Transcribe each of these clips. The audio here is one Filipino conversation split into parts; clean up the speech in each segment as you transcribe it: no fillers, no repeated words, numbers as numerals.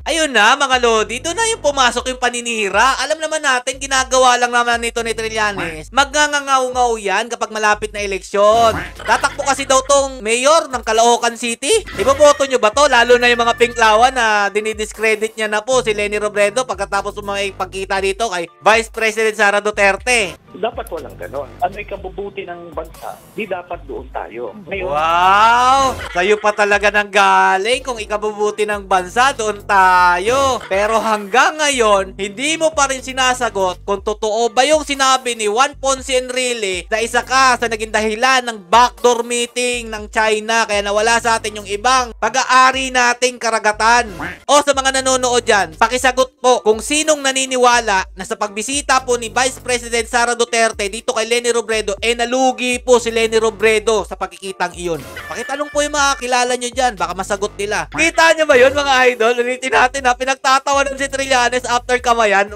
Ayun na mga Lodi, doon na yung pumasok yung paninira. Alam naman natin, ginagawa lang naman nito ni Trillanes. Magngangaw-ngaw yan kapag malapit na eleksyon. Tatakbo kasi daw tong mayor ng Caloocan City. Iboboto nyo ba to? Lalo na yung mga pinklawan na dinidiscredit niya na po si Leni Robredo pagkatapos ng mga ipagkita dito kay Vice President Sara Duterte. Dapat walang ganon. Ano ikabubuti ng bansa, di dapat doon tayo. Ngayon, Wow! Sa'yo pa talaga nang galing kung ikabubuti ng bansa, doon tayo. Pero hanggang ngayon, hindi mo pa rin sinasagot kung totoo ba yung sinabi ni Juan Ponce Enrile na isa ka sa naging dahilan ng backdoor meeting ng China kaya nawala sa atin yung ibang pag-aari nating karagatan. O sa mga nanonood dyan, pakisagot po kung sinong naniniwala na sa pagbisita po ni Vice President Sara Duterte dito kay Leni Robredo, nalugi po si Leni Robredo sa pagkikitang iyon. Pakitanong po yung mga kilala nyo dyan, baka masagot nila. Kita nyo ba yun mga idol? Ulitin natin ha, pinagtatawanan si Trillanes after kamayan.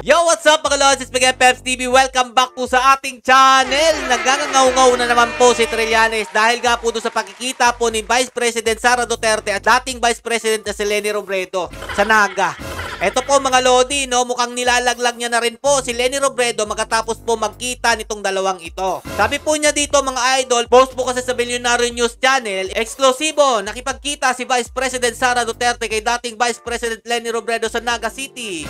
Yo, what's up mga Lods? It's Miguel Peps TV. Welcome back po sa ating channel. Naggangangaw-ngaw na naman po si Trillanes dahil nga po doon sa pagkikita po ni Vice President Sara Duterte at dating Vice President na si Leni Robredo sa Naga. Eto po mga Lodi, no, mukhang nilalaglag niya na rin po si Leni Robredo magkatapos po magkita nitong dalawang ito. Sabi po niya dito mga idol, post po kasi sa Billionaire News Channel, eksklusibo, nakipagkita si Vice President Sara Duterte kay dating Vice President Leni Robredo sa Naga City.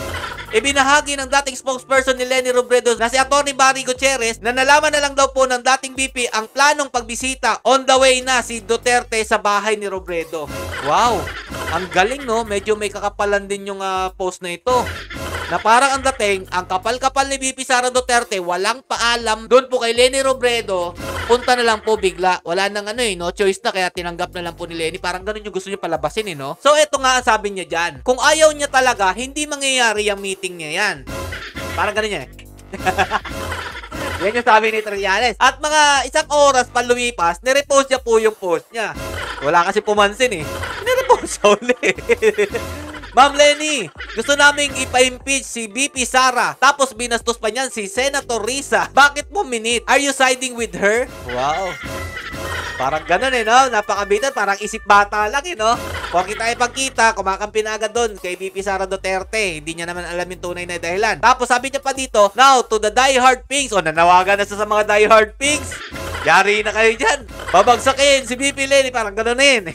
Ibinahagi ng dating spokesperson ni Leni Robredo na si Atty. Barry Gutierrez na nalaman na lang daw po ng dating VP ang planong pagbisita. On the way na si Duterte sa bahay ni Robredo. Wow! Ang galing no, medyo may kakapalan din yung post na ito. Na parang ang dating, ang kapal-kapal ni VP Sara Duterte, walang paalam doon po kay Leni Robredo, punta na lang po bigla. Wala nang no choice na kaya tinanggap na lang po ni Leni. Parang ganun yung gusto niya palabasin no. So eto nga ang sabi niya dyan. Kung ayaw niya talaga, hindi mangyayari yung meeting niya yan. Parang ganun yan. Yan yung sabi ni Trillanes. At mga isang oras pa lumipas, nirepost niya po yung post niya. Wala kasi pumansin nirepost siya ulit. Ma'am Leni, gusto naming ipa-impeach si VP Sara. Tapos binastos pa niyan si Senator Risa. Bakit mo minute? Are you siding with her? Wow. Parang ganun no? Napakabitan, parang isip bata lang no? Kung kita ipagkita, kumakampi na agad doon kay VP Sara Duterte. Hindi niya naman alam yung tunay na dahilan. Tapos sabi niya pa dito, now to the diehard pigs. O nanawagan na sa mga diehard pigs. Yari na kayo dyan. Babagsakin si VP Leni, parang ganunin.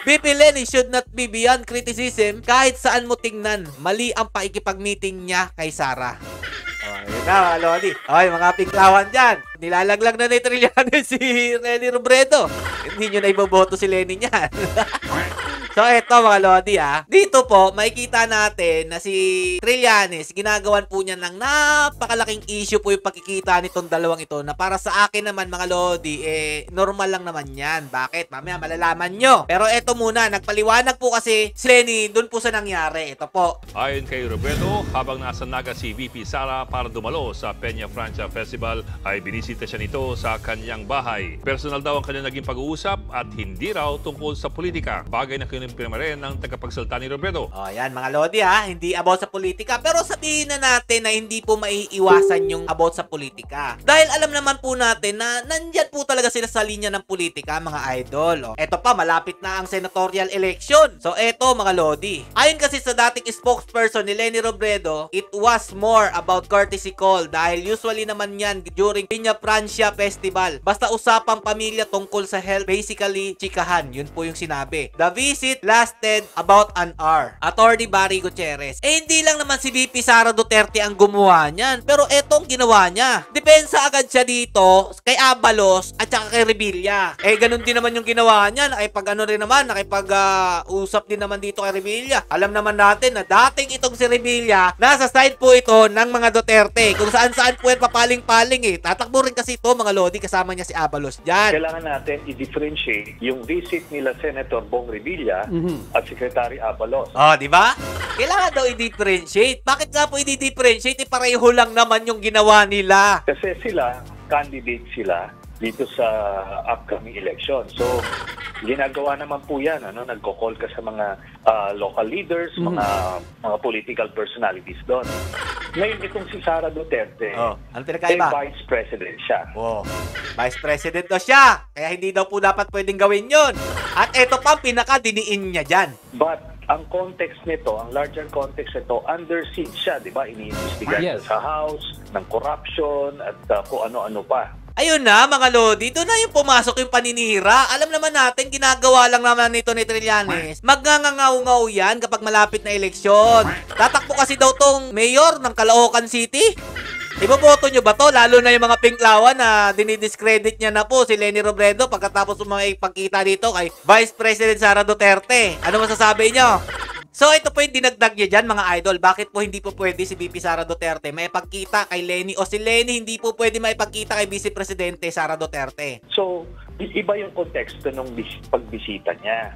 VP Leni should not be beyond criticism kahit saan mo tingnan. Mali ang paikipag-meeting niya kay Sara. Yun na, Lodi. Okay, mga pinklawan dyan. Nilalaglag na ni Trillanes si Leni Robredo. Hindi nyo na iboboto si Leni niyan. So, eto mga Lodi dito po, makikita natin na si Trillanes, ginagawan po niya ng napakalaking issue po yung pagkikita nitong dalawang ito na para sa akin naman mga Lodi, normal lang naman yan. Bakit? Mamaya malalaman nyo. Pero eto muna, nagpaliwanag po kasi si Leni dun po sa nangyari. Ito po. Ayon kay Robredo, habang nasa Naga si VP Sara para dumalo sa Peña Francia Festival, ay binisita siya nito sa kanyang bahay. Personal daw ang kanyang naging pag-uusap at hindi raw tungkol sa politika. Bagay na kinumpirma rin ng tagapagsalita ni Robredo. Yan mga Lodi hindi about sa politika. Pero sabihin na natin na hindi po maiiwasan yung about sa politika. Dahil alam naman po natin na nandyan po talaga sila sa linya ng politika mga idol. Eto pa, malapit na ang senatorial election. So eto mga Lodi. Ayon kasi sa dating spokesperson ni Leni Robredo, it was more about courtesy call dahil usually naman yan during Peña Francia Festival. Basta usapang pamilya tungkol sa health, basically chikahan. Yun po yung sinabi. The visit lasted about an hour. Atty. Barry Gutierrez. Hindi lang naman si VP Sara Duterte ang gumawa niyan. Pero etong ginawa niya. Depensa agad siya dito kay Abalos at saka kay Revilla. Ganun din naman yung ginawa niya. Nakipag-usap din naman dito kay Revilla. Alam naman natin na dating itong si Revilla, nasa side po ito ng mga Duterte. Kung saan-saan po yan papaling-paling Tatakbo rin kasi ito mga Lodi kasama niya si Abalos dyan. kailangan natin i-differentiate yung visit nila Senator Bong Revilla at Secretary Abalos. Di ba? Kailangan daw i-differentiate. Bakit nga po i-differentiate? Pareho lang naman yung ginawa nila. Kasi candidate sila dito sa upcoming election. So, ginagawa naman po yan. Nagko-call ka sa mga local leaders, mga political personalities doon. Ngayon itong si Sara Duterte, Oh, ano pinagkaiba? Vice President siya. Oh, Vice President daw siya. Kaya hindi daw po dapat pwedeng gawin yun. At ito pa ang pinaka-diniin niya dyan. But ang context nito, ang larger context nito, under siege siya, di ba? Iniimbestigahan Yes. sa House ng corruption at kung ano-ano pa. Ayun na, mga Lodi, doon na yung pumasok yung paninira. Alam naman natin, ginagawa lang naman nito ni Trillanes. Magngangaw-ngaw yan kapag malapit na eleksyon. Tatakbo kasi daw tong mayor ng Caloocan City. Iboboto nyo ba to? Lalo na yung mga pinklawan na dinidiscredit niya na po si Leni Robredo pagkatapos mga ipagkita dito kay Vice President Sara Duterte. Ano masasabi nyo? So ito po yung dinagdag niya dyan, mga idol. Bakit po hindi po pwede si VP Sara Duterte maipagkita kay Leni o si Leni hindi po pwede maipagkita kay Vice Presidente Sara Duterte? So, iba yung konteksto ng pagbisita niya.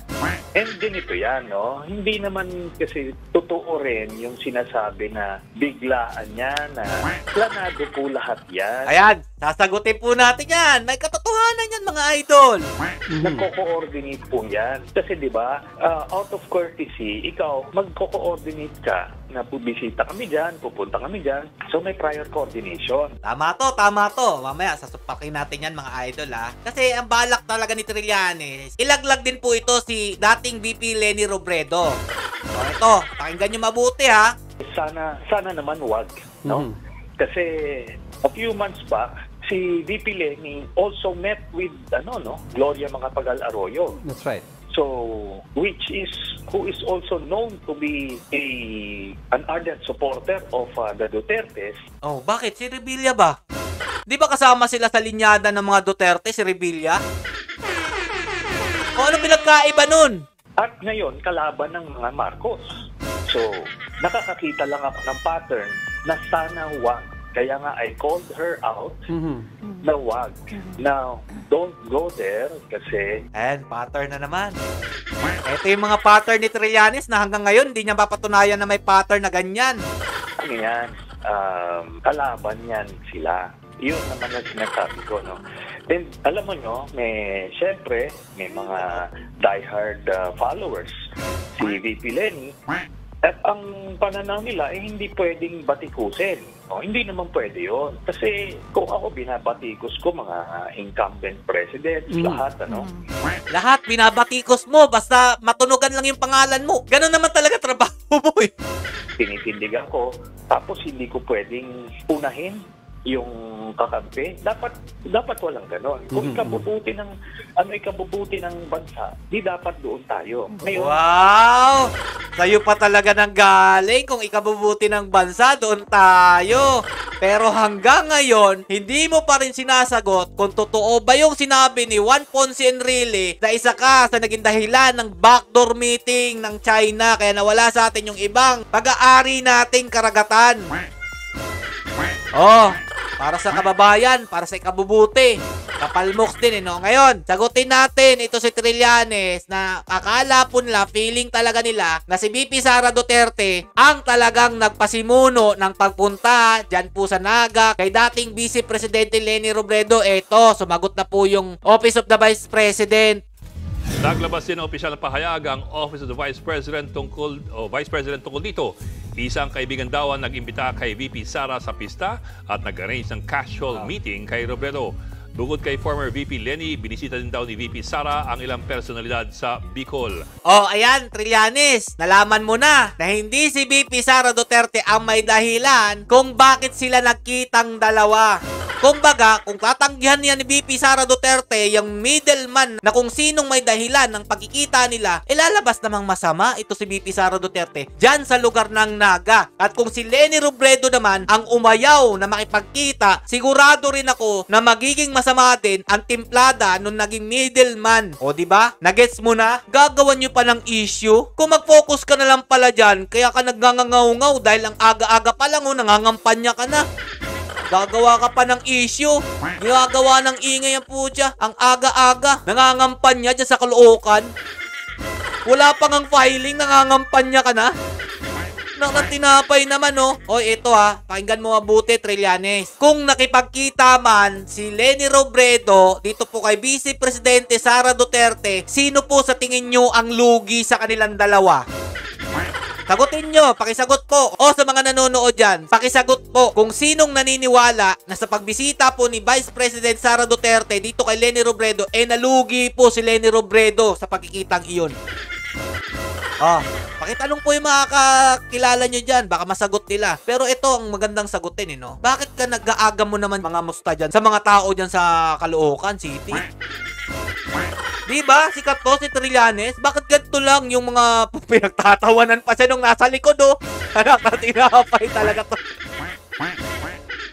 And ganito yan, no? Hindi naman kasi totoo rin yung sinasabi na biglaan niya na planado po lahat yan. Ayan, sasagutin po natin yan. May katotohanan yan, mga idol. Nagko-coordinate po yan. Kasi di ba, out of courtesy, ikaw, magko-coordinate ka na bubisita kami dyan, pupunta kami dyan. So may prior coordination. Tama to, tama to. Mamaya, sasupakin natin yan, mga idol, ha. Kasi ang balak talaga ni Trillanes, ilaglag din po ito si dating VP Leni Robredo. So ito, pakinggan nyo mabuti, ha. Sana naman wag, no? Kasi a few months back, si VP Leni also met with Gloria Macapagal Arroyo. That's right. So, who is also known to be an ardent supporter of the Dutertes. Oh, bakit? Si Revilla ba? Di ba kasama sila sa linyada ng mga Duterte, si Revilla? O ano pinagkaiba nun? At ngayon, kalaban ng mga Marcos. So, nakakakita lang ako ng pattern na sana wag. Kaya nga, I called her out na wag. Now, don't go there kasi... And pattern na naman. Ito yung mga pattern ni Trillanes na hanggang ngayon hindi niya mapatunayan na may pattern na ganyan. Ano yan? Kalaban yan sila. Yun naman ang sinasabi ko, no? Then, alam mo nyo, syempre, may mga diehard followers. Si VP Leni. At ang pananaw nila ay hindi pwedeng batikusin. No, hindi naman pwede yun. Kasi kung ako binabatikos ko mga incumbent presidents, lahat, Lahat binabatikos mo basta matunugan lang yung pangalan mo. Ganun naman talaga trabaho mo eh. tinitindigan ko, tapos hindi ko pwedeng unahin yung kakampi. Dapat walang ganon. Kung ikabubuti ng bansa, di dapat doon tayo. Ngayon, Wow! Sa'yo pa talaga nang galing. Kung ikabubuti ng bansa, doon tayo. Pero hanggang ngayon, hindi mo pa rin sinasagot kung totoo ba yung sinabi ni Juan Ponce Enrile na isa ka sa naging dahilan ng backdoor meeting ng China kaya nawala sa atin yung ibang pag-aari nating karagatan. Oh, para sa kababayan, para sa ikabubuti. Kapalmoks din, no? Ngayon, sagutin natin ito si Trillanes na akala po nila, feeling talaga nila na si VP Sara Duterte ang talagang nagpasimuno ng pagpunta dyan po sa Naga kay dating Vice Presidente Leni Robredo. Eto, sumagot na po yung Office of the Vice President. Naglabas din ang opisyal na pahayag ang Office of the Vice President tungkol dito. Isang kaibigan daw ang nag-imbita kay VP Sara sa pista at nag-arrange ng casual meeting kay Robredo. Bukod kay former VP Leni, binisita din daw ni VP Sara ang ilang personalidad sa Bicol. Oh, ayan, Trillanes, nalaman mo na hindi si VP Sara Duterte ang may dahilan kung bakit sila nagkitang dalawa. Kumbaga, kung tatanggihan niya ni VP Sara Duterte yung middleman na kung sinong may dahilan ng pagkikita nila, ilalabas namang masama ito si VP Sara Duterte dyan sa lugar ng Naga. At kung si Leni Robredo naman ang umayaw na makipagkita, sigurado rin ako na magiging masama din ang timplada nung naging middleman. O diba? Nagets mo na? Gagawan nyo pa ng issue? Kung mag-focus ka na lang pala dyan, kaya ka nagngangaw-ngaw dahil ang aga-aga pa lang nangangampanya ka na. Gagawa ka pa ng issue. Gagawa ng ingay ang putya. Ang aga-aga. Nangangampanya dyan sa Caloocan. Wala pang ang filing. Nangangampanya ka na. Nakatinapay naman, oh. O, ito pakinggan mo mabuti, Trillanes. Kung nakipagkita man si Leni Robredo dito po kay Vice Presidente Sara Duterte, sino po sa tingin nyo ang lugi sa kanilang dalawa? Sagutin nyo, pakisagot po. O sa mga nanonood dyan, pakisagot po kung sinong naniniwala na sa pagbisita po ni Vice President Sara Duterte dito kay Leni Robredo, nalugi po si Leni Robredo sa pagkikitang iyon. Pakitanong po yung mga kakilala nyo dyan, baka masagot nila. Pero ito ang magandang sagutin, no? Bakit ka nag-aaga mo naman mga musta dyan sa mga tao dyan sa Caloocan City? Diba? Sikat to si Trillanes. Bakit ganito lang yung mga pinagtatawanan pa siya nung nasa likod, Anak na tinapay talaga to.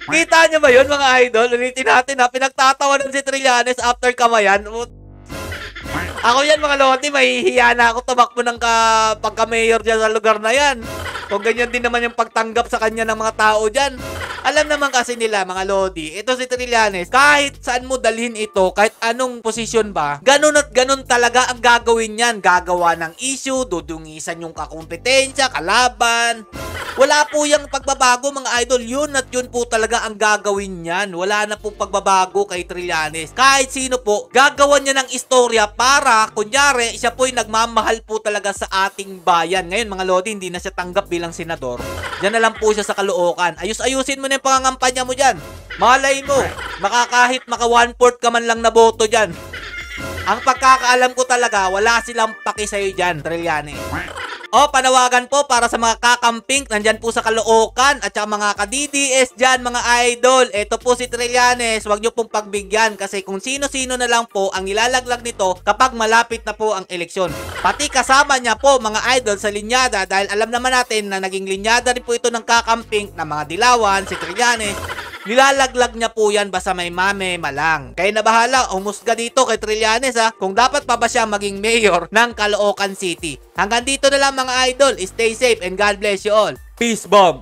Kita nyo ba yun, mga idol? Ulitin natin, pinagtatawanan si Trillanes after kamayan. Ako yan, mga lodi, mahihiya na ako tumakbo ng pagka-mayor dyan sa lugar na yan. Kung ganyan din naman yung pagtanggap sa kanya ng mga tao dyan. Alam naman kasi nila, mga lodi, ito si Trillanes, kahit saan mo dalhin ito, kahit anong posisyon ba, ganun at ganun talaga ang gagawin yan. Gagawa ng issue, dudungisan yung kakompetensya, kalaban. Wala po yung pagbabago, mga idol. Yun at yun po talaga ang gagawin yan. Wala na pong pagbabago kay Trillanes. Kahit sino po, gagawan niya ng istorya para, kunyari, siya po'y nagmamahal po talaga sa ating bayan. Ngayon, mga lodi, hindi na siya tanggap bilang senador. Diyan na lang po siya sa Caloocan. Ayusin mo na yung pangangampanya mo dyan. Malay mo, makakahit maka 1/4 ka man lang na boto dyan. Ang pagkakaalam ko talaga, wala silang paki sa'yo dyan, Trillanes. Panawagan po para sa mga kakamping nandyan po sa Caloocan at saka mga ka-DDS dyan, mga idol. Ito po si Trillanes, wag nyo pong pagbigyan kasi kung sino-sino na lang po ang nilalaglag nito kapag malapit na po ang eleksyon. Pati kasama niya po, mga idol, sa linyada dahil alam naman natin na naging linyada rin po ito ng kakamping na mga dilawan, si Trillanes. Nilalaglag niya po yan basta may mame malang. Kaya na bahala, umusga dito kay Trillanes kung dapat pa ba siya maging mayor ng Caloocan City. Hanggang dito na lang, mga idol. Stay safe and God bless you all. Peace bomb!